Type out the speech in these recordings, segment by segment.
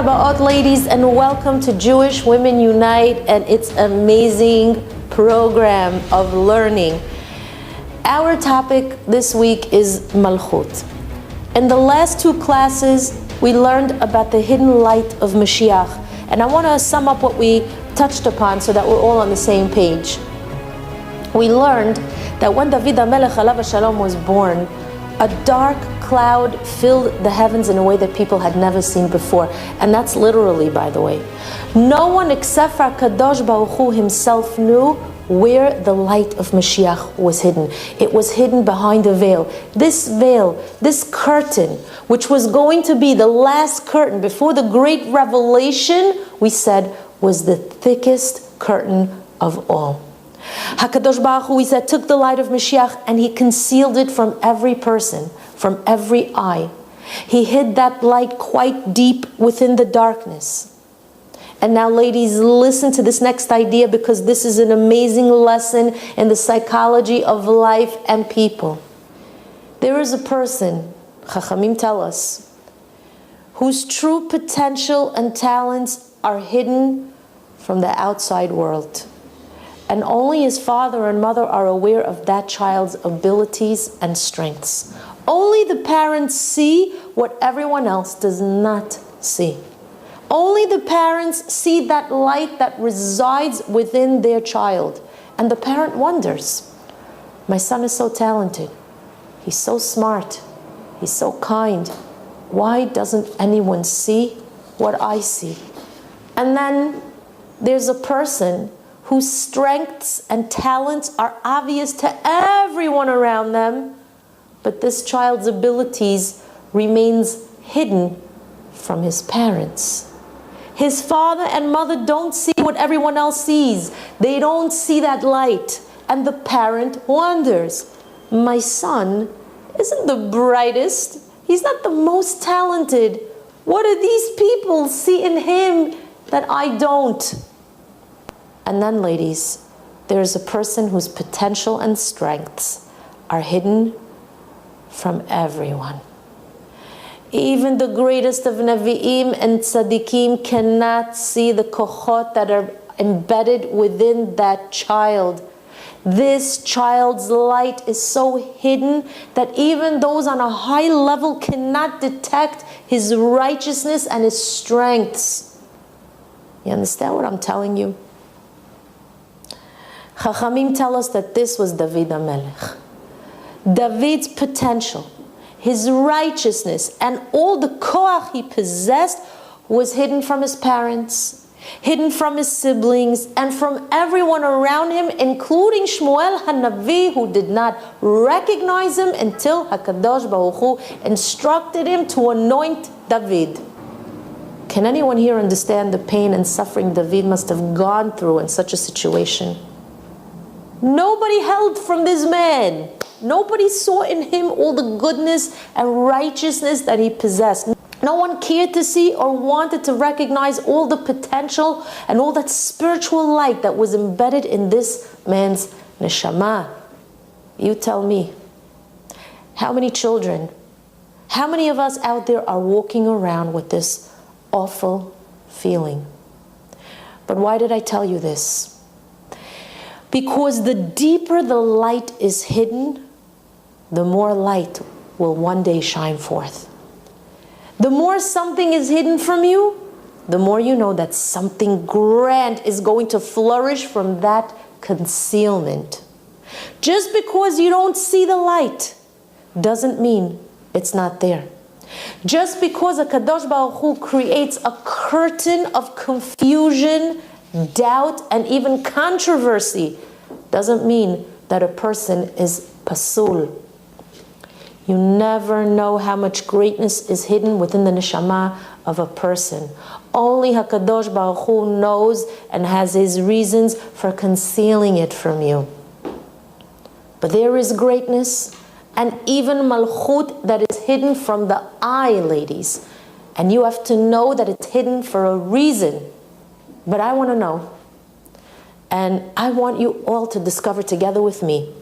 Habaot, ladies, and welcome to Jewish Women Unite and its amazing program of learning. Our topic this week is Malchut. In the last two classes, we learned about the hidden light of Mashiach, and I want to sum up what we touched upon so that we're all on the same page. We learned that when David HaMelech alav shalom was born, a dark cloud filled the heavens in a way that people had never seen before. And that's literally, by the way. No one except for Kadosh Baruch Hu himself knew where the light of Mashiach was hidden. It was hidden behind a veil. This veil, this curtain, which was going to be the last curtain before the great revelation, we said, was the thickest curtain of all. HaKadosh Baruch Hu, we said, took the light of Mashiach and he concealed it from every person, from every eye. He hid that light quite deep within the darkness. And now, ladies, listen to this next idea, because this is an amazing lesson in the psychology of life and people. There is a person, Chachamim tell us, whose true potential and talents are hidden from the outside world. And only his father and mother are aware of that child's abilities and strengths. Only the parents see what everyone else does not see. Only the parents see that light that resides within their child. And the parent wonders, my son is so talented. He's so smart. He's so kind. Why doesn't anyone see what I see? And then there's a person whose strengths and talents are obvious to everyone around them, but this child's abilities remains hidden from his parents. His father and mother don't see what everyone else sees. They don't see that light. And the parent wonders, my son isn't the brightest. He's not the most talented. What do these people see in him that I don't? And then, ladies, there's a person whose potential and strengths are hidden from everyone. Even the greatest of Nevi'im and Tzaddikim cannot see the Kcohen that are embedded within that child. This child's light is so hidden that even those on a high level cannot detect his righteousness and his strengths. You understand what I'm telling you? Chachamim tell us that this was David HaMelech. David's potential, his righteousness, and all the koach he possessed was hidden from his parents, hidden from his siblings, and from everyone around him, including Shmuel HaNavi, who did not recognize him until HaKadosh Baruch Hu instructed him to anoint David. Can anyone here understand the pain and suffering David must have gone through in such a situation? Nobody held from this man. Nobody saw in him all the goodness and righteousness that he possessed. No one cared to see or wanted to recognize all the potential and all that spiritual light that was embedded in this man's neshama. You tell me, how many children, how many of us out there are walking around with this awful feeling? But why did I tell you this? Because the deeper the light is hidden, the more light will one day shine forth. The more something is hidden from you, the more you know that something grand is going to flourish from that concealment. Just because you don't see the light doesn't mean it's not there. Just because a Kadosh Baruch Hu creates a curtain of confusion, doubt, and even controversy doesn't mean that a person is pasul. You never know how much greatness is hidden within the neshama of a person. Only HaKadosh Baruch Hu knows and has his reasons for concealing it from you. But there is greatness and even Malchut that is hidden from the eye, ladies. And you have to know that it's hidden for a reason. But I want to know. And I want you all to discover together with me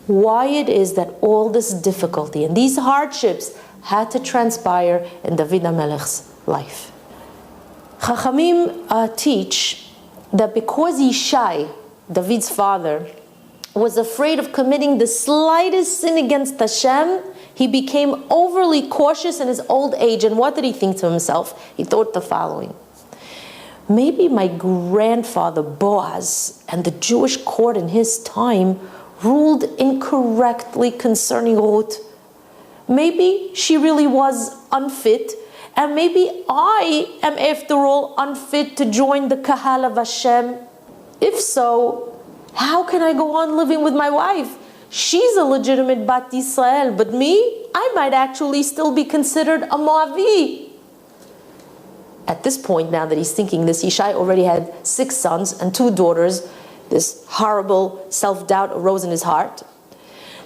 why it is that all this difficulty and these hardships had to transpire in David HaMelech's life. Chachamim teach that because Yishai, David's father, was afraid of committing the slightest sin against Hashem, he became overly cautious in his old age. And what did he think to himself? He thought the following: maybe my grandfather Boaz and the Jewish court in his time ruled incorrectly concerning Ruth. Maybe she really was unfit, and maybe I am after all unfit to join the Kahal of Hashem. If so, how can I go on living with my wife? She's a legitimate Bat Yisrael, but me, I might actually still be considered a Moavi. At this point, now that he's thinking this, Yishai already had 6 sons and 2 daughters. This horrible self-doubt arose in his heart.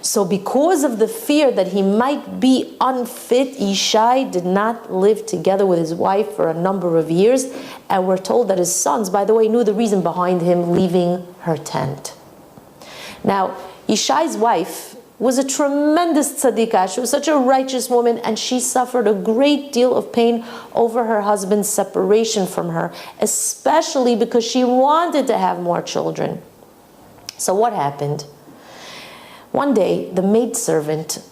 So because of the fear that he might be unfit, Yishai did not live together with his wife for a number of years. And we're told that his sons, by the way, knew the reason behind him leaving her tent. Now, Yishai's wife was a tremendous tzadikah. She was such a righteous woman, and she suffered a great deal of pain over her husband's separation from her, especially because she wanted to have more children. So what happened? One day, the maidservant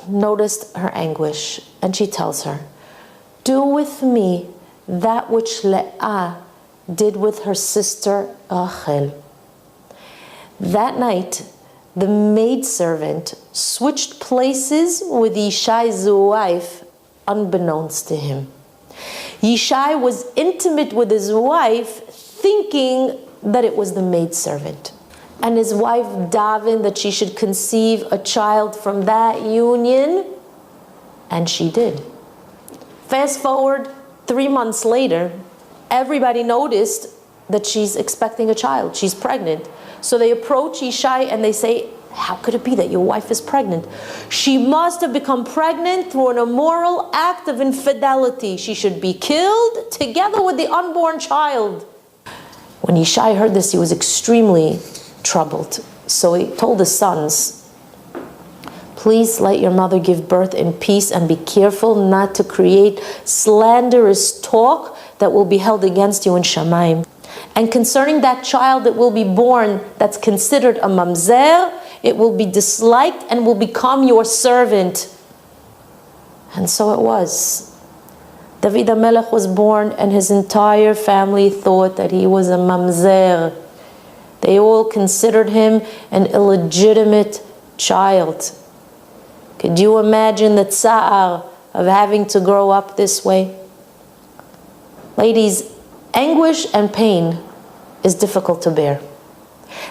noticed her anguish, and she tells her, "Do with me that which Leah did with her sister Rachel." That night, the maidservant switched places with Yishai's wife, unbeknownst to him. Yishai was intimate with his wife, thinking that it was the maidservant. And his wife davened that she should conceive a child from that union, and she did. Fast forward 3 months later, everybody noticed that she's expecting a child. She's pregnant. So they approach Yishai and they say, "How could it be that your wife is pregnant? She must have become pregnant through an immoral act of infidelity. She should be killed together with the unborn child." When Yishai heard this, he was extremely troubled. So he told his sons, "Please let your mother give birth in peace, and be careful not to create slanderous talk that will be held against you in Shamayim. And concerning that child that will be born that's considered a mamzer, it will be disliked and will become your servant." And so it was. David HaMelech was born, and his entire family thought that he was a mamzer. They all considered him an illegitimate child. Could you imagine the tsa'ar of having to grow up this way? Ladies, anguish and pain is difficult to bear.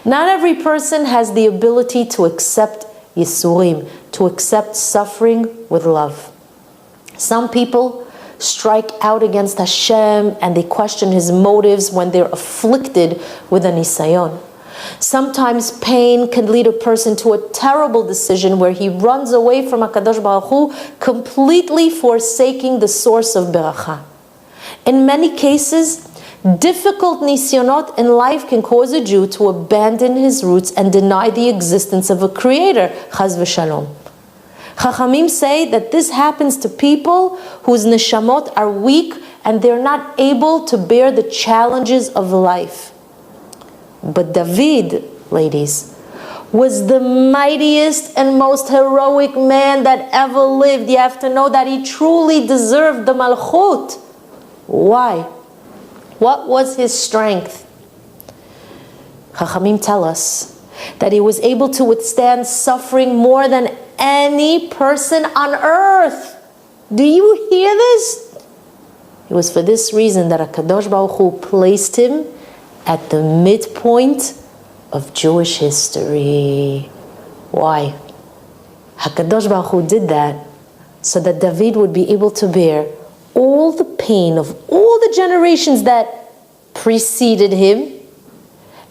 Not every person has the ability to accept yisurim, to accept suffering with love. Some people strike out against Hashem and they question His motives when they're afflicted with a nisayon. Sometimes pain can lead a person to a terrible decision where he runs away from HaKadosh Baruch Hu, completely forsaking the source of beracha. In many cases, difficult nisyonot in life can cause a Jew to abandon his roots and deny the existence of a creator, chaz v'shalom. Chachamim say that this happens to people whose neshamot are weak and they're not able to bear the challenges of life. But David, ladies, was the mightiest and most heroic man that ever lived. You have to know that he truly deserved the Malchut. Why? What was his strength? Chachamim tell us that he was able to withstand suffering more than any person on earth. Do you hear this? It was for this reason that HaKadosh Baruch Hu placed him at the midpoint of Jewish history. Why? HaKadosh Baruch Hu did that so that David would be able to bear all the pain of all the generations that preceded him,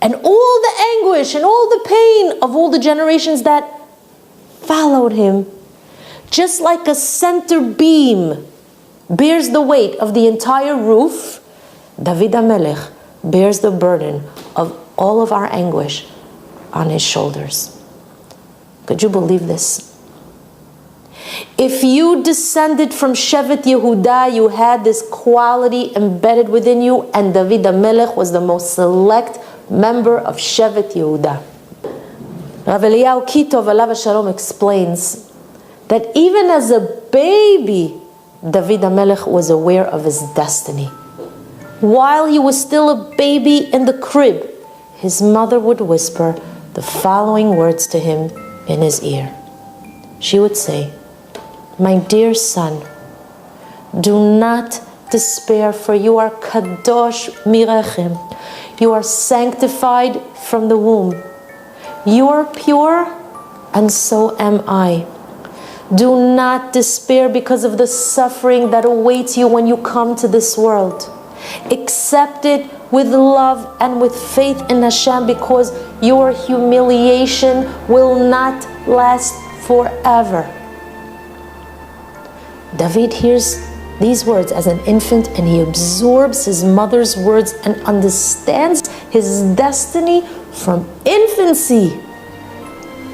and all the anguish and all the pain of all the generations that followed him. Just like a center beam bears the weight of the entire roof, David HaMelech bears the burden of all of our anguish on his shoulders. Could you believe this? If you descended from Shevet Yehuda, you had this quality embedded within you, and David HaMelech was the most select member of Shevet Yehuda. Rav Eliyahu Kitov Alav Shalom explains that even as a baby, David HaMelech was aware of his destiny. While he was still a baby in the crib, his mother would whisper the following words to him in his ear. She would say, "My dear son, do not despair, for you are kadosh mirechem. You are sanctified from the womb. You are pure, and so am I. Do not despair because of the suffering that awaits you when you come to this world. Accept it with love and with faith in Hashem, because your humiliation will not last forever." David hears these words as an infant, and he absorbs his mother's words and understands his destiny from infancy.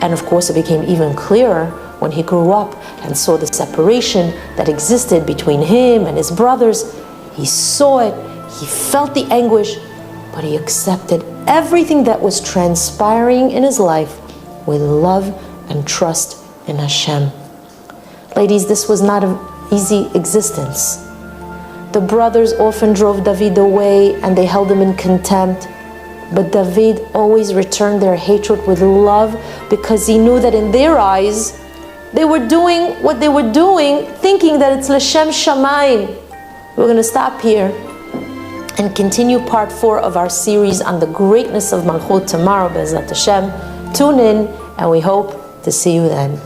And of course, it became even clearer when he grew up and saw the separation that existed between him and his brothers. He saw it, he felt the anguish, but he accepted everything that was transpiring in his life with love and trust in Hashem. Ladies, this was not an easy existence. The brothers often drove David away and they held him in contempt. But David always returned their hatred with love, because he knew that in their eyes, they were doing what they were doing, thinking that it's L'Shem Shamayim. We're going to stop here and continue part 4 of our series on the greatness of Malchut tomorrow, Be'ezrat Hashem. Tune in, and we hope to see you then.